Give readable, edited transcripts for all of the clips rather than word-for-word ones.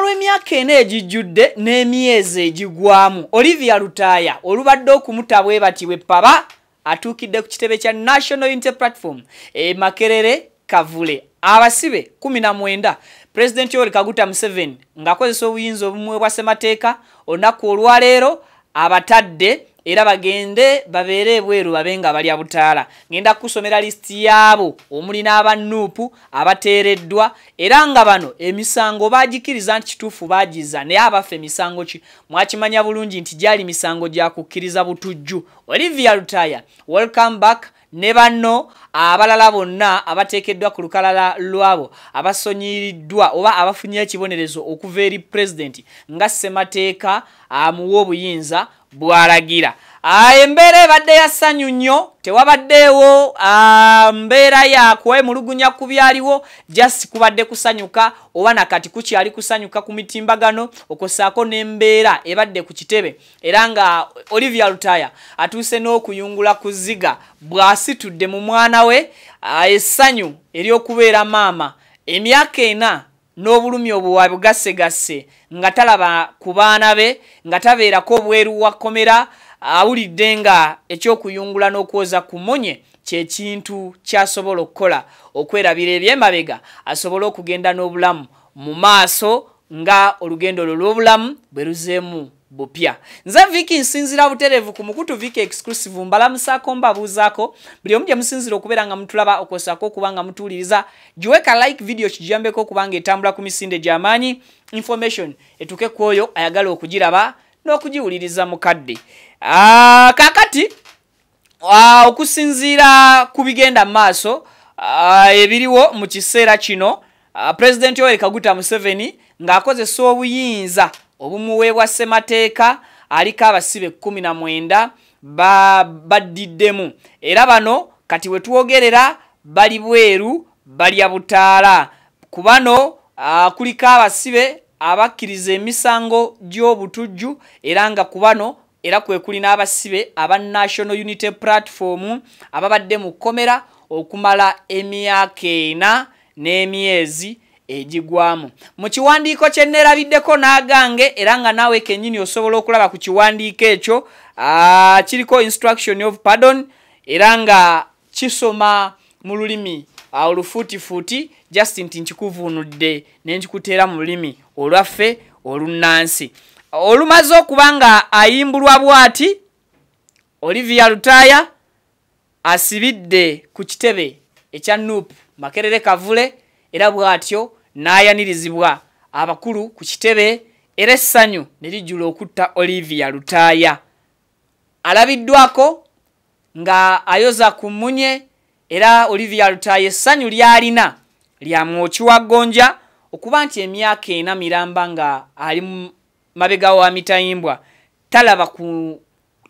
olw'emyaka ena egijjudde n'emyezi egigwamu Olivia Lutaya olubadde okumutabwe batibwe paba atuukidde ku kitebe kya National Unity Platform Makerere Kavule abasibe 19 President Yoweri Kaguta Museveni ng'akozesa obuyinza obumwe bwa ssemateeka olunaku olwaleero abatadde era bagende babeere ebweru babenga balya butaala. Ngenda kusomera listi yaabo omuli n'abannuupu abateereddwa era nga bano emisango baagikiriza nti kituufu baagiza naye abaffe emisango ki mwakimanya bulungi nti gyali misango gya kukkiriza butujju. Olivia Lutaya welcome back ne banno abalala bonna abateekeddwa ku lukalala lwabo abasonyiriddwa oba abafunye ekibonerezo okuva eri president nga ssemateeka amuwa obuyinza bwalagira. Embeera ebadde ya ssanyu nnyo tewabaddeewo mbeera ya kwemulugunya ku byaliwo just kubadde kusanyuka oba nakati kukyali kusanyuka ku mitimbagano okosaako n'embeera ebadde ku kitebe era nga Olivia Lutaya atuuse n'okuyungula ku ziga bw'asitudde mu mwana we essanyu ery'okubeera maama emyaka ena n'obulumi obwo bugassegase nga talaba ku baana be nga tabeerako obweru wakomera awulidde nga ekyokuyungula n'okwoza ku munye kyekintu kyasobola okukola okwerabira ebyemabega asobole okugenda n'obulamu mu maaso nga olugendo lw'obulamu bwe luzeemu bupya. Nze Vicky nsinzira buterevu ku Mukutu Vicky exclusive mbalamusaako mbabuuzaako buli omu gye musinzira okubeera nga mutulaba okosaako okuba nga mutuwuliriza giweka like video kijambeko okubanga etambula ku misinde gy'amaanyi information etuke ku oyo ayagala okugiraba n'okugiwuliriza mukadde. Kakati okusinziira ku bigenda maaso ebiriwo mu kiseera kino President Yoweri Kaguta Museveni ng'akozesa obuyinza obumuweebwa ssemateeka aliko abasibe 19 baddiddemu era bano kati we tuwogerera bali bweru balya butaala ku bano kuliko abasibe abakkiriza emisango gy'obutujju era nga ku bano era kwe kuli n'abasibe aba National Unity Platform ababadde mu kkomera okumala emyaka 4 n'emyezi egigwamu. Mu kiwandiiko kye neerabiddeko n'agange era nga naawe kennyini osobola okulaba ku kiwandiiko ekyo kiriko instruction of pardon era nga kisoma mu lulimi olufuutifuuti just nti nkikuvuunudde ne nkikuteera mu lulimi olwaffe olunnansi. Olumaze okuba nga ayimbulwa bw'ati Olivia Lutaya asibidde ku kitebe ekya NUP Makerere Kavule era bw'atyo n'ayanirizibwa abakulu ku kitebe era essanyu ne lijjula okutta Olivia Lutaya. Alabiddwako nga ayoza ku munye era Olivia Lutaya essanyu lyalina lya mwokiwaggonja okuba nti emyaka 4 miramba nga ali mabega wa mitayimbwa talaba ku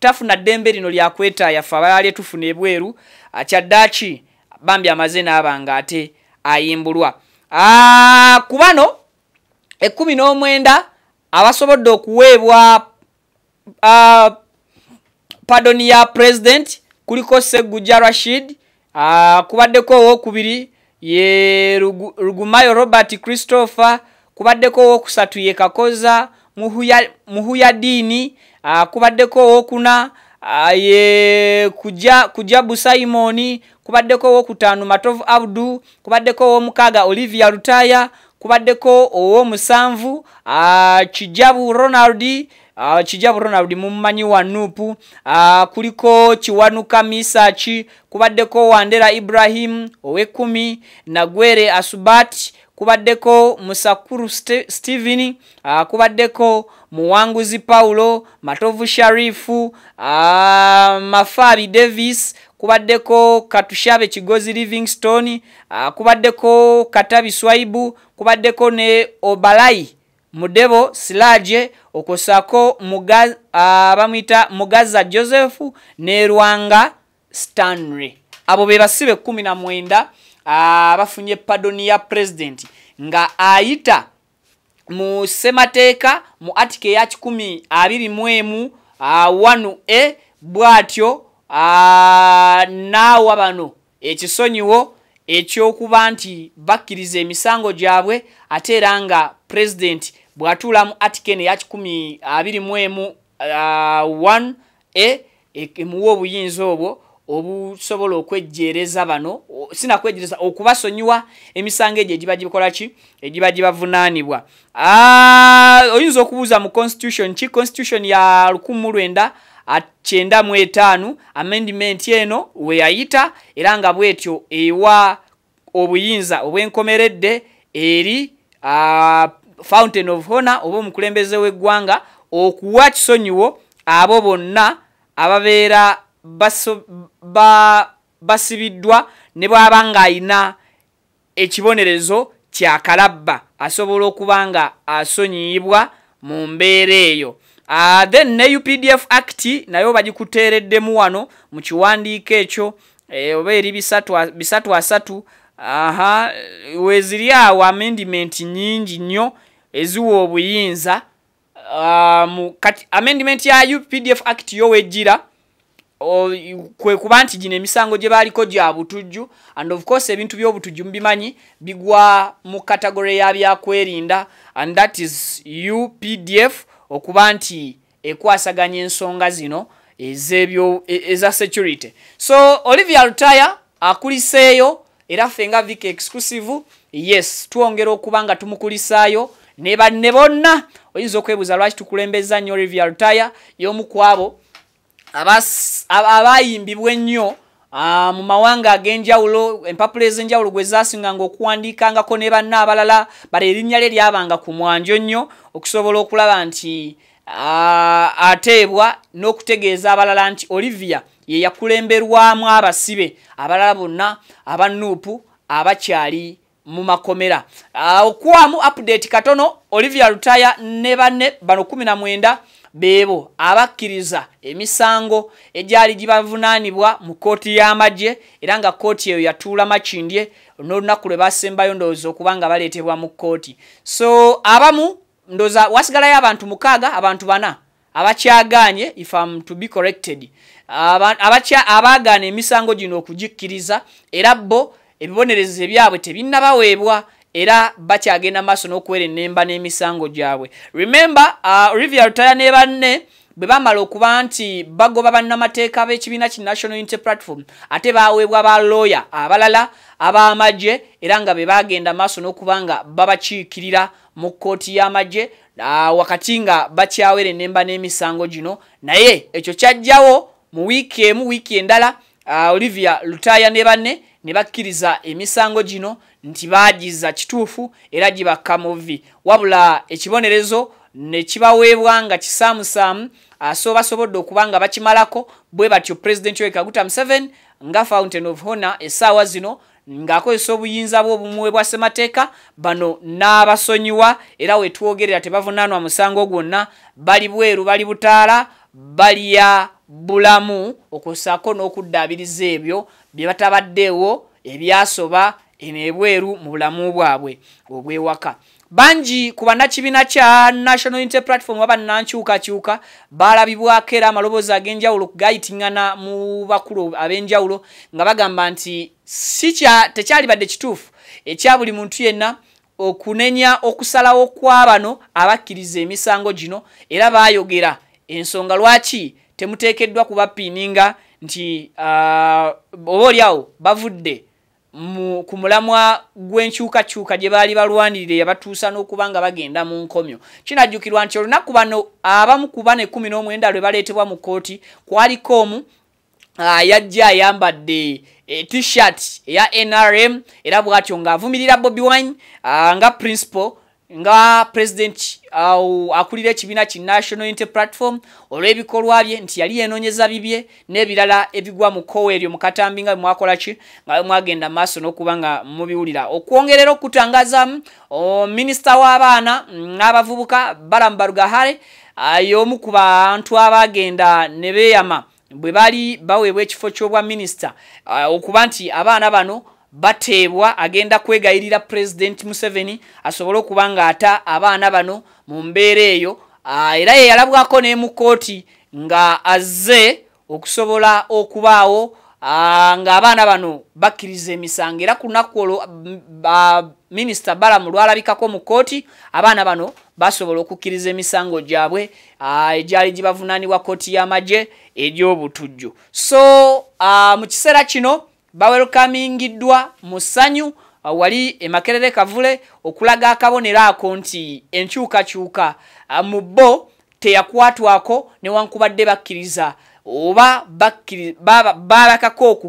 tafuna ddembe lino lya kwetaaya fa abalali tufuna ebweru akyaddaaki bambi amaze n'abanga ate ayimbulwa. Ku bano 19 abasobodde okuweebwa pardon ya president kuliko Sseggujja Rashid kubaddeko owokubiri ye Rugumayo Robert Christopher kubaddeko owokusatu ye Kakoza Muhuyadini kubaddeko owokuna ye Kujabu Simoni kubaddeko owokutaano Matovu Abdu kubaddeko owomukaaga Olivia Lutaya kubaddeko owomusanvu Kijabu Ronald mumumanyi wa NUP kuliko Kiwanuka Misachi kubaddeko Wandera Ibrahim owe10 Nagwere Asubat kubaddeko Musakuru Steven kubaddeko Muwanguzi Paulo Matovu Sharifu Mafabi Davis kubaddeko Katushabe Kigozi Livingstone kubaddeko Katabi Swaibu kubaddeko ne Obalai Mudebo Silaje okosako bamwita Mugaza Joseph ne Rwanga Stanley. Abo be basibe 19 abafunye pardon ya president nga ayita mu ssemateeka mu article ya 10 1A bwatyo naawa bano ekisonyiwo ekyokuba nti bakkiriza emisango gyabwe ate era nga president bwatula mu article ya 1021 1A emuwa obuyinza obwo obusobola okwejjereza bano sina kwejjereza okubasonyiwa emisango egyo egibagikola ki egibavunaanibwa. Oyinza okubuuza mu constitution ya 1995 amendment eno we yayita era nga bwetyo ewa obuyinza obwenkomeredde eri Fountain of Honor oba omukulembeze w'eggwanga okuwa kisonyiwo abo bonna ababeera basibiddwa ne bw'aba ng'ayina ekibonerezo kya kalabba asobola okuba nga asonyiyibwa mu mbeera eyo. Then ne UPDF Act nayo bagikuteereddemu wano mu kiwandiiko ekyo oba eri 3 weziri awo amendment nyingi nnyo eziwa obuyinza kati amendment ya UPDF Act yo wejjira kwe kuba nti gino emisango gye baaliko gya butujju, and of course ebintu by'obutujju mbimanyi bigwa mu category ya byakwerinda, and that is UPDF okuba nti ekwasaganya ensonga zino eza security. So Olivia Lutaya akuliseeyo era fenga Vic exclusive, yes tuongera okuba nga tumukulisaayo ne banne bonna. Oyinza okwebuuza lwaki tukulembeza nnyo Olivia Lutaya, y'omu kwabo abayimbibwa ennyo mu mawanga ag'enjawulo, empapula ez'enjawulo gwe zaasinganga okuwandiikangako ne banna abalala bali erinnya lye lyabanga ku mwanjo nnyo okusobola okulaba nti ateebwa n'okutegeeza abalala nti Olivia ye yakulemberwamu abasibe abalala bonna abanuupu abakyali mu makomera. Okuwamu update katono, Olivia Lutaya ne banne bano 19 bebo abakkiriza emisango egyali gibavunaanibwa mu kooti y'amagye era nga kooti eyo yatuula Makindye n'olunaku lwe basembayo ndowooza okubanga baleetebwa mu kooti. So abamu ndoza wasigalayo abantu 6, abantu 4 abakyagaanye, if I'm to be corrected, abaagaana emisango gino okugikkiriza era bo ebibonerezo byabwe tebinnabaweebwa era bakyagenda maaso n'okuwera ennemba n'emisango gyabwe. Remember, Olivia Lutaya ne banne bwe bamala okuba nti bagoba bannamateeka b'ekibiina ki National Unity Platform ate baweebwa ba lawyer abalala ab'amagye era nga be bagenda maaso n'okuba nga babakiikirira mu kkooti y'amagye wakati nga bakyawera ennemba n'emisango gino. Naye ekyo kyajjawo mu wiiki endala Olivia Lutaya ne banne ne bakkiriza emisango gino nti baagiza kituufu era gibakka muvi, wabula ekibonerezo ne kibaweebwa nga kisaamusaamu so basobodde okuba nga bakimalako. Bwe batyo President Yoweri Kaguta Museveni nga Fountain of Honor essaawa zino ng'akozesa obuyinza bwe obumuwe bwa ssemateeka bano n'abasonyiwa era wetwogerera tebavunaanwa musango gwonna, bali bweru bali butaala balya bulamu okusaako n'okuddaabiriza ebyo bye batabaddeewo ebyasoba enebweru mu bulamu bwabwe obwewaka. Bangi ku bannakibiina kya National Unity Platform abannankyukakyuka balabibwako era amaloboozi ag'enjawulo gayitingana mu bakulu ab'enjawulo nga bagamba nti tekyali badde kituufu ekya buli muntu yenna okunenya okusalawo kw'abano abakkiriza emisango gino era baayogera ensonga lwaki temuteekeddwa kubapiininga nti oboolyawo bavudde ku mulamwa gw'enkyukakyuka gye baali balwanirire yabatuusa n'okuba nga bagenda mu nkomyo. Kinajjukirwa nti olunaku bano abamu ku bane 19 lwe baleetebwa mu kkooti kwaliko omu yajja ayambadde t-shirt eya NRM era bw'atyo ng'avumirira Bobi Wine nga principal nga president akulira ekibiina ki National Unity Platform olw'ebikolwa bye nti yali yenoonyeza bibye n'ebirala ebigwa mu kkowe eryo mu katambi nga mwakola ki nga mwagenda maaso n'okuba nga mubiwulira. Okwongerera okutangaza minisita w'abaana n'abavubuka Balaam Barugahare y'omu ku bantu abagenda ne beeyama bwe bali baweebwa ekifo ky'obwa minisita okuba nti abaana bano bateebwa agenda kwegayirira President Museveni asobole okuba nga ata abaana bano mu mbeera eyo era ye yalabwako ne mu kkooti nga azze okusobola okubaawo nga abaana bano bakkiriza emisango era ku lunaku olwo minisita Balaam lwalabikako mu kkooti abaana bano basobola okukkiriza emisango gyabwe egyali gibavunaanibwa kkooti y'amagye egy'obutujju. So mu kiseera kino bawelkamingiddwa mu ssanyu wali e Makerere Kavule okulaga akabonero ako nti enkyukakyuka mu bo teyakwatwako newankubadde bakkiriza oba babakako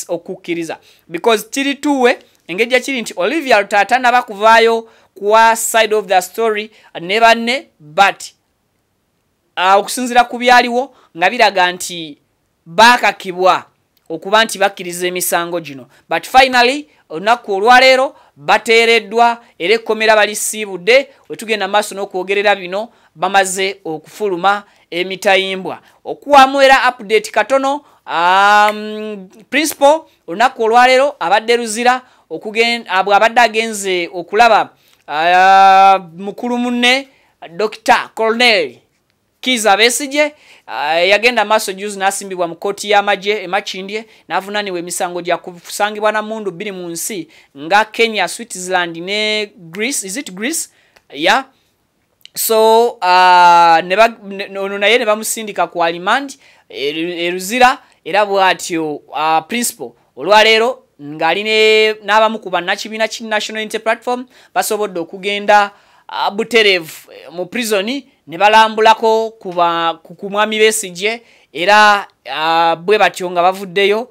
okukkiriza because kiri tuwe engejja kiri nti Olivia Lutaya nabakuvaayo kwa side of the story ne banne but okusinzira ku byaliwo nga biraga nti bakakibwa okuba nti bakkiriza emisango gino but finally olunaku olwaleero bateereddwa era ekkomera balisiibudde wetugenda maaso n'okwogerera bino bamaze okufuluma emitayimbwa okuwamu era update katono principal olunaku olwaleero abadde Luzira abadde agenze okulaba mukulu munne Dr. Colonel Kiza Besigye yagenda maaso juzi n'asimbibwa mu kkooti y'amagye Makindye n'avunaanibwa emisango gya kusangibwa na mundu 2 mu nsi nga Kenya, Switzerland ne Greece. Is it Greece? Yeah. So ono naye ne bamusindika ku alimandi Luzira era bw'atyo principal olwaleero ng'ali n'abamu ku bannakibiina ki National Unity Platform basobodde okugenda buterevu mu prisoni ne balambulako ku mwami Besigye era bwe batyo nga bavuddeyo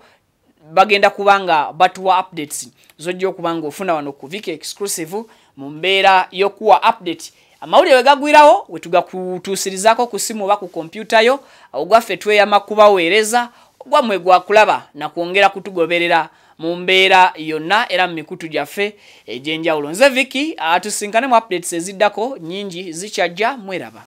bagenda kubanga batuwa updates zojja okubanga ofuna wano ku Viki Exclusive mu mbeera y'okuwa update amawulire wegagwirawo wetugakutuusirizako ku simu oba ku kompyuta yo ogwaffe tweyama kubaweereza ogwammwe gwakulaba na kwongera kutugoberera mu mbeera yonna era mu mikutu gyaffe egy'enjawulo. Nze Viki tusinkane mu updates eziddako nyingi zikyajja mweraba.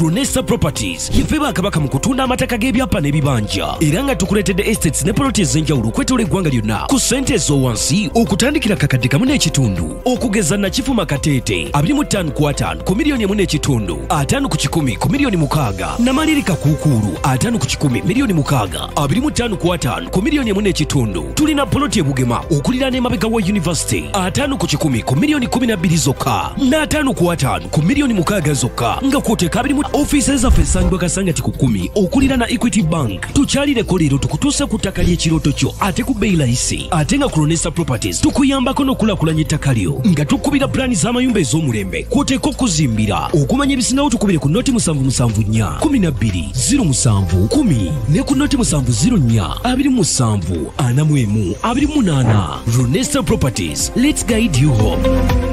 Runesa Properties yefe bakabaka mu kutunda amataka g'ebyapa n'ebibanja era nga tukuletedde estates ne ploti ez'enjawulo okwetola eggwanga lyonna ku ssente ez'owansi okutandikira kakadde kamu n'ekitundu okugeza Nakifuma Kateete 25 ku 5 ku miliyoni 1.5 5 ku 10 ku miliyoni 6 Namalirika Kuukulu 5 ku 10 miliyoni 6 25 ku 5 ku miliyoni 1.5 tulina ploti ebugema okuliraana emabega wa University 5 ku 10 ku miliyoni 12 zokka na 5 ku 5 ku miliyoni 6 zokka nga kwoteka offices zaffe esangibwa Kasangati ku 10 okulira na Equity Bank tukyalireko leero tukutuusa ku ttaka ly'ekirooto kyo ate ku bbeeyi layisi ate nga ku Runesa Properties tukuyambako n'okulaakulanya ettaka lyo nga tukubira pulaani z'amayumba ez'omulembe kw'oteeka okuzimbira okumanya ebisingawo tukubire ku noti 774 12 07 10 ne ku noti 704 27 41 28 Runesa Properties, let's guide you home.